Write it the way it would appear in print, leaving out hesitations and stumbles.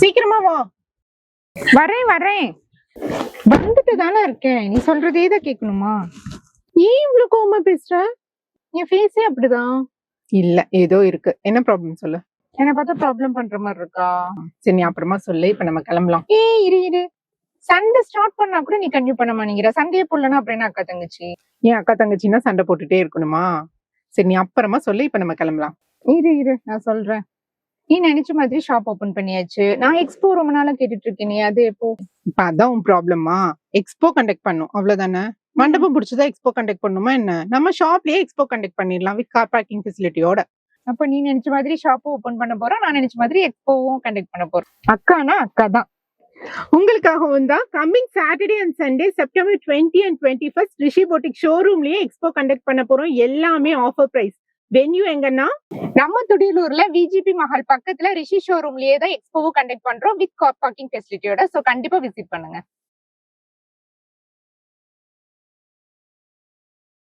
சீக்கிரமா வா. வரேன் வரேன், வந்துட்டு தானே இருக்கேன். நீ சொல்றதே தான் கேட்கணுமா? ஏன் இவ்வளவு கோவமா பேசுற? என் ஃபேஸே அப்படிதான். இல்ல ஏதோ இருக்கு. என்ன ப்ராப்ளம் சொல்லு. என்ன பார்த்தா ப்ராப்ளம் பண்ற மாதிரி இருக்கா? சரி நீ அப்புறமா சொல்லு, இப்ப நம்ம கிளம்பலாம். இரு இரு, சண்டை ஸ்டார்ட் பண்ணா கூட நீ கன்டினியூ பண்ண மாட்டேங்கிற. சண்டையே போடலன்னா அப்புறம் என்ன அக்கா தங்கச்சி? ஏன் அக்கா தங்கச்சின்னா சண்டை போட்டுட்டே இருக்கணுமா? சரி நீ அப்புறமா சொல்லு, இப்ப நம்ம கிளம்பலாம். இரு இரு, நான் சொல்றேன். நீ நினைச்ச மாதிரி ஷாப் ஓபன் பண்ணியாச்சு. நான் எக்ஸ்போ ரொம்ப நாளா கேட்டுட்டு இருக்கேன். நீ அது எப்போ? இப்ப அதான் உன் ப்ராப்ளமா? எக்ஸ்போ கண்டக்ட் பண்ணும் அவ்வளவுதானே. மண்டபம் பிடிச்சதா எக்ஸ்போ கண்டக்ட் பண்ணுமா என்ன? நம்ம ஷாப்லயே எக்ஸ்போ கண்டக்ட் பண்ணிடலாம் வித் கார் பார்க்கிங் ஃபெசிலிட்டியோட. அப்ப நீ நினைச்ச மாதிரி ஷாப்பும் ஓபன் பண்ண போற, நான் நினைச்ச மாதிரி எக்ஸ்போவும் கண்டக்ட் பண்ண போறேன். அக்கானா அக்கா தான். உங்களுக்காகவும் தான் coming Saturday and Sunday September 20 and 21 Rishi boutique ஷோரூம்லயே எக்ஸ்போ கண்டக்ட் பண்ண போறோம். எல்லாமே ஆஃபர் பிரைஸ். வென்யூ எங்கன்னா நம்ம துடியலூர்ல விஜிபி மஹால் பக்கத்துல ரிஷி ஷோரூம்லயே தான் எக்ஸ்போவும் கண்டக்ட் பண்றோம் வித் கார் பார்க்கிங் ஃபெசிலிட்டியோட. சோ கண்டிப்பா விசிட் பண்ணுங்க.